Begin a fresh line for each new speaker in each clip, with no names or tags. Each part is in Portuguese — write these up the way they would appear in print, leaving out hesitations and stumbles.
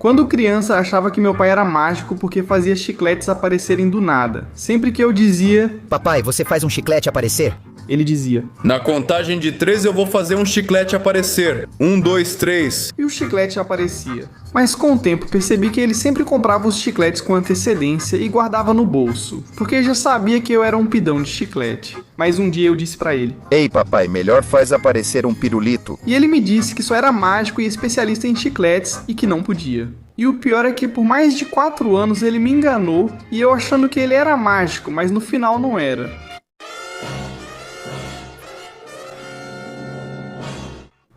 Quando criança, achava que meu pai era mágico porque fazia chicletes aparecerem do nada. Sempre que eu dizia:
Papai, você faz um chiclete aparecer?
Ele dizia:
Na contagem de 3 eu vou fazer um chiclete aparecer. 1, 2, 3.
e o chiclete aparecia. Mas com o tempo percebi que ele sempre comprava os chicletes com antecedência e guardava no bolso, porque já sabia que eu era um pidão de chiclete. Mas um dia eu disse pra ele:
Ei, papai, melhor faz aparecer um pirulito.
e ele me disse que só era mágico e especialista em chicletes e que não podia. E o pior é que por mais de 4 anos ele me enganou e eu achando que ele era mágico, mas no final não era.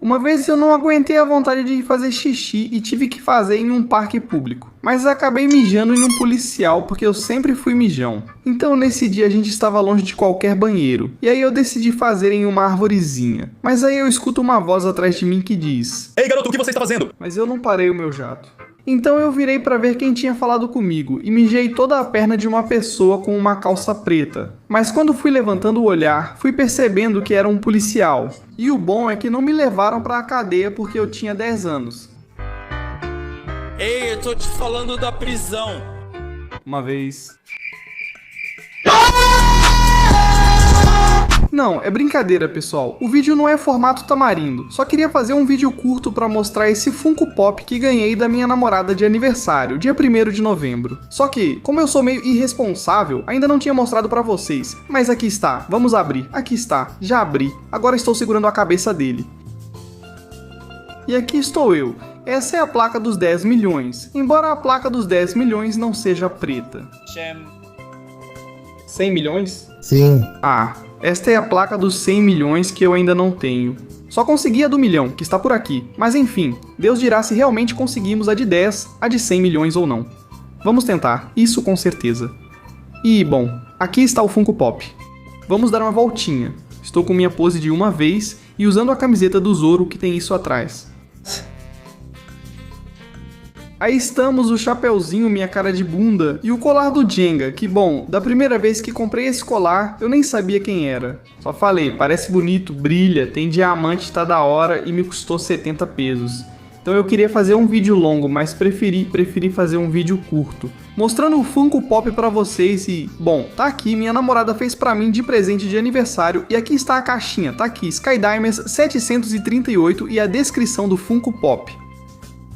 Uma vez eu não aguentei a vontade de fazer xixi e tive que fazer em um parque público. Mas acabei mijando em um policial porque eu sempre fui mijão. Então nesse dia a gente estava longe de qualquer banheiro. E aí eu decidi fazer em uma arvorezinha. Mas aí eu escuto uma voz atrás de mim que diz:
Ei, garoto, o que você está fazendo?
Mas eu não parei o meu jato. Então eu virei pra ver quem tinha falado comigo e mijei toda a perna de uma pessoa com uma calça preta. Mas quando fui levantando o olhar, fui percebendo que era um policial. E o bom é que não me levaram pra cadeia porque eu tinha 10 anos.
Ei, eu tô te falando da prisão.
Uma vez... Não, é brincadeira, pessoal. O vídeo não é formato tamarindo. Só queria fazer um vídeo curto pra mostrar esse Funko Pop que ganhei da minha namorada de aniversário, dia 1º de novembro. Só que, como eu sou meio irresponsável, ainda não tinha mostrado pra vocês. Mas aqui está, vamos abrir. Aqui está, já abri. Agora estou segurando a cabeça dele. E aqui estou eu. Essa é a placa dos 10 milhões. Embora a placa dos 10 milhões não seja preta. 100 milhões?
Sim.
Ah, esta é a placa dos 100 milhões que eu ainda não tenho. Só consegui a do milhão, que está por aqui. Mas enfim, Deus dirá se realmente conseguimos a de 10, a de 100 milhões ou não. Vamos tentar, isso com certeza. E, bom, aqui está o Funko Pop. Vamos dar uma voltinha. Estou com minha pose de uma vez e usando a camiseta do Zoro que tem isso atrás. Aí estamos, o chapeuzinho, minha cara de bunda, e o colar do Jenga, que bom, da primeira vez que comprei esse colar, eu nem sabia quem era. Só falei, parece bonito, brilha, tem diamante, tá da hora e me custou 70 pesos. Então eu queria fazer um vídeo longo, mas preferi fazer um vídeo curto, mostrando o Funko Pop pra vocês e, bom, tá aqui, minha namorada fez pra mim de presente de aniversário e aqui está a caixinha, tá aqui, Skydimers 738 e a descrição do Funko Pop.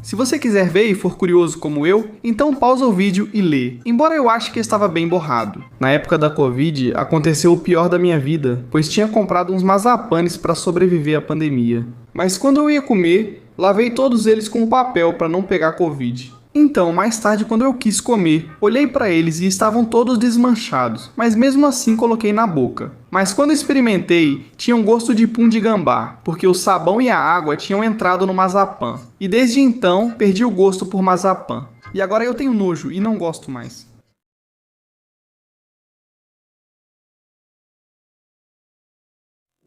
Se você quiser ver e for curioso como eu, então pausa o vídeo e lê, embora eu ache que estava bem borrado. Na época da Covid, aconteceu o pior da minha vida, pois tinha comprado uns mazapanes para sobreviver à pandemia. Mas quando eu ia comer, lavei todos eles com papel para não pegar Covid. Então, mais tarde, quando eu quis comer, olhei para eles e estavam todos desmanchados, mas mesmo assim coloquei na boca. Mas quando experimentei, tinham gosto de pum de gambá, porque o sabão e a água tinham entrado no mazapã. E desde então, perdi o gosto por mazapã. E agora eu tenho nojo e não gosto mais.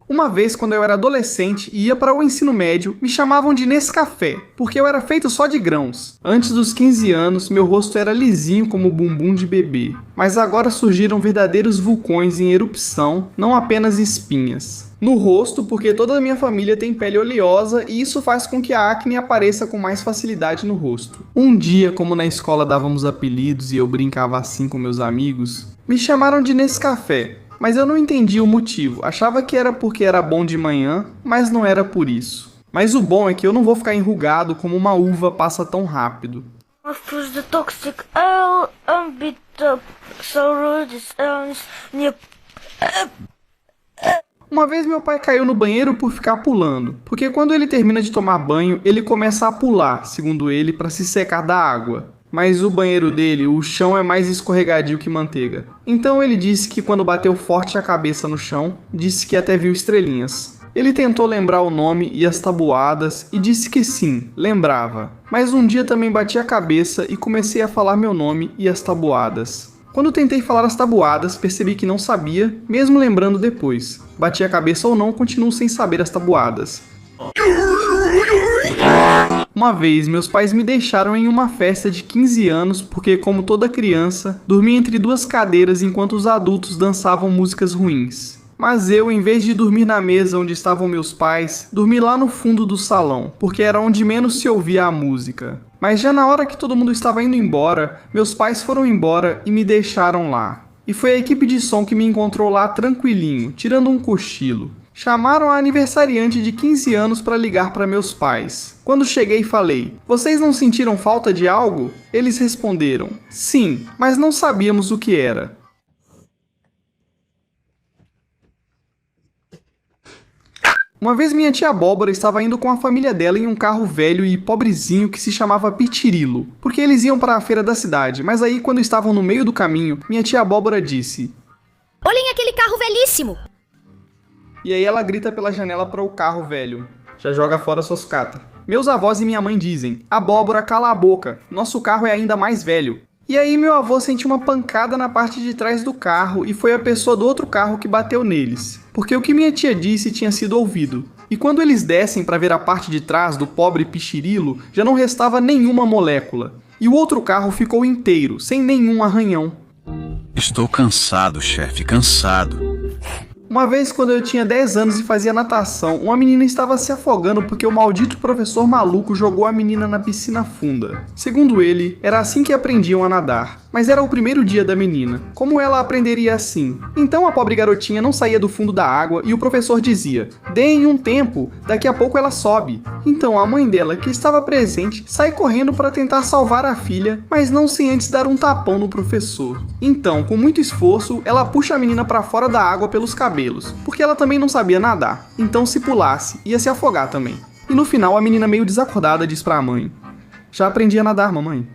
Uma vez, quando eu era adolescente e ia para o ensino médio, me chamavam de Nescafé, porque eu era feito só de grãos. Antes dos 15 anos, meu rosto era lisinho como bumbum de bebê. Mas agora surgiram verdadeiros vulcões em erupção, não apenas espinhas. No rosto, porque toda a minha família tem pele oleosa e isso faz com que a acne apareça com mais facilidade no rosto. Um dia, como na escola dávamos apelidos e eu brincava assim com meus amigos, me chamaram de Nescafé. Mas eu não entendi o motivo, achava que era porque era bom de manhã, mas não era por isso. Mas o bom é que eu não vou ficar enrugado como uma uva passa tão rápido. Uma vez meu pai caiu no banheiro por ficar pulando, porque quando ele termina de tomar banho, ele começa a pular, segundo ele, para se secar da água. Mas o banheiro dele, o chão é mais escorregadio que manteiga. Então ele disse que quando bateu forte a cabeça no chão, disse que até viu estrelinhas. Ele tentou lembrar o nome e as tabuadas e disse que sim, lembrava. Mas um dia também bati a cabeça e comecei a falar meu nome e as tabuadas. Quando tentei falar as tabuadas, percebi que não sabia, mesmo lembrando depois. Bati a cabeça ou não, continuo sem saber as tabuadas. Uma vez, meus pais me deixaram em uma festa de 15 anos porque, como toda criança, dormi entre duas cadeiras enquanto os adultos dançavam músicas ruins. Mas eu, em vez de dormir na mesa onde estavam meus pais, dormi lá no fundo do salão, porque era onde menos se ouvia a música. Mas já na hora que todo mundo estava indo embora, meus pais foram embora e me deixaram lá. E foi a equipe de som que me encontrou lá tranquilinho, tirando um cochilo. Chamaram a aniversariante de 15 anos para ligar para meus pais. Quando cheguei falei, vocês não sentiram falta de algo? Eles responderam, sim, mas não sabíamos o que era. Uma vez minha tia Abóbora estava indo com a família dela em um carro velho e pobrezinho que se chamava Pitirilo, porque eles iam para a feira da cidade, mas aí quando estavam no meio do caminho, minha tia Abóbora disse,
olhem aquele carro velhíssimo!
E aí ela grita pela janela para o carro velho, já joga fora suas catas. Meus avós e minha mãe dizem, Abóbora, cala a boca, nosso carro é ainda mais velho. E aí meu avô sentiu uma pancada na parte de trás do carro e foi a pessoa do outro carro que bateu neles. Porque o que minha tia disse tinha sido ouvido. E quando eles descem para ver a parte de trás do pobre Pichirilo, já não restava nenhuma molécula. E o outro carro ficou inteiro, sem nenhum arranhão.
Estou cansado, chefe, cansado.
Uma vez, quando eu tinha 10 anos e fazia natação, uma menina estava se afogando porque o maldito professor maluco jogou a menina na piscina funda. Segundo ele, era assim que aprendiam a nadar. Mas era o primeiro dia da menina. Como ela aprenderia assim? Então a pobre garotinha não saía do fundo da água e o professor dizia, deem um tempo, daqui a pouco ela sobe. Então a mãe dela, que estava presente, sai correndo para tentar salvar a filha, mas não sem antes dar um tapão no professor. Então, com muito esforço, ela puxa a menina para fora da água pelos cabelos, porque ela também não sabia nadar. Então se pulasse, ia se afogar também. E no final a menina meio desacordada diz para a mãe, já aprendi a nadar, mamãe.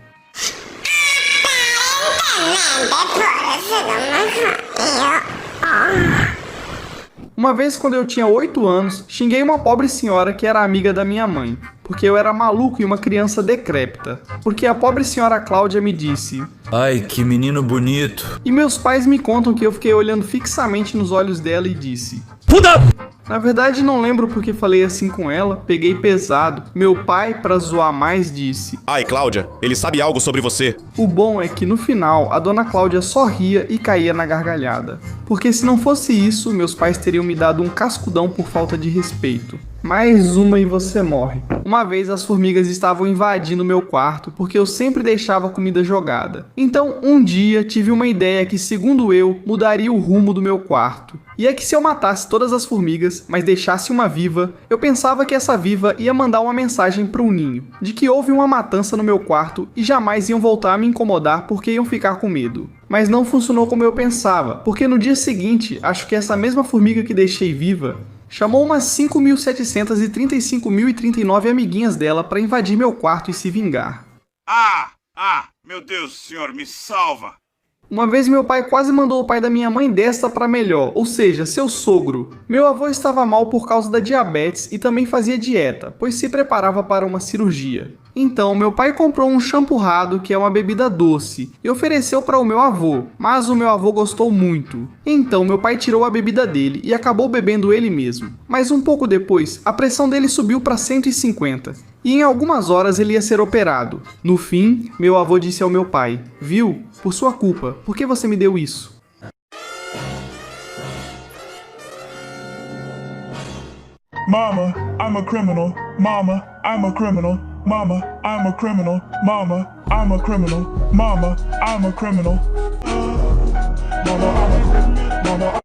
Uma vez, quando eu tinha 8 anos, xinguei uma pobre senhora que era amiga da minha mãe, porque eu era maluco e uma criança decrépita. Porque a pobre senhora Cláudia me disse,
Ai, que menino bonito.
e meus pais me contam que eu fiquei olhando fixamente nos olhos dela e disse, na verdade não lembro porque falei assim com ela, peguei pesado. Meu pai, pra zoar mais, disse,
Ai, Cláudia, ele sabe algo sobre você.
O bom é que no final a dona Cláudia só ria e caía na gargalhada. Porque se não fosse isso, meus pais teriam me dado um cascudão por falta de respeito. Mais uma e você morre. Uma vez as formigas estavam invadindo meu quarto porque eu sempre deixava a comida jogada. Então um dia tive uma ideia que, segundo eu, mudaria o rumo do meu quarto. E é que se eu matasse todas as formigas, mas deixasse uma viva, eu pensava que essa viva ia mandar uma mensagem para o ninho, de que houve uma matança no meu quarto e jamais iam voltar a me incomodar porque iam ficar com medo. Mas não funcionou como eu pensava, porque no dia seguinte, acho que essa mesma formiga que deixei viva chamou umas 5.735.039 amiguinhas dela para invadir meu quarto e se vingar.
Meu Deus, senhor, me salva.
Uma vez meu pai quase mandou o pai da minha mãe desta para melhor, ou seja, seu sogro. Meu avô estava mal por causa da diabetes e também fazia dieta, pois se preparava para uma cirurgia. Então, meu pai comprou um champurrado, que é uma bebida doce, e ofereceu para o meu avô, mas o meu avô gostou muito. Então, meu pai tirou a bebida dele e acabou bebendo ele mesmo. Mas um pouco depois, a pressão dele subiu para 150. E em algumas horas ele ia ser operado. No fim, meu avô disse ao meu pai, viu? Por sua culpa, por que você me deu isso?
Mama, I'm a criminal. Mama, I'm a criminal. Mama, I'm a criminal. Mama, I'm a criminal. Mama, I'm a criminal. Mama, I'm a criminal. Mama,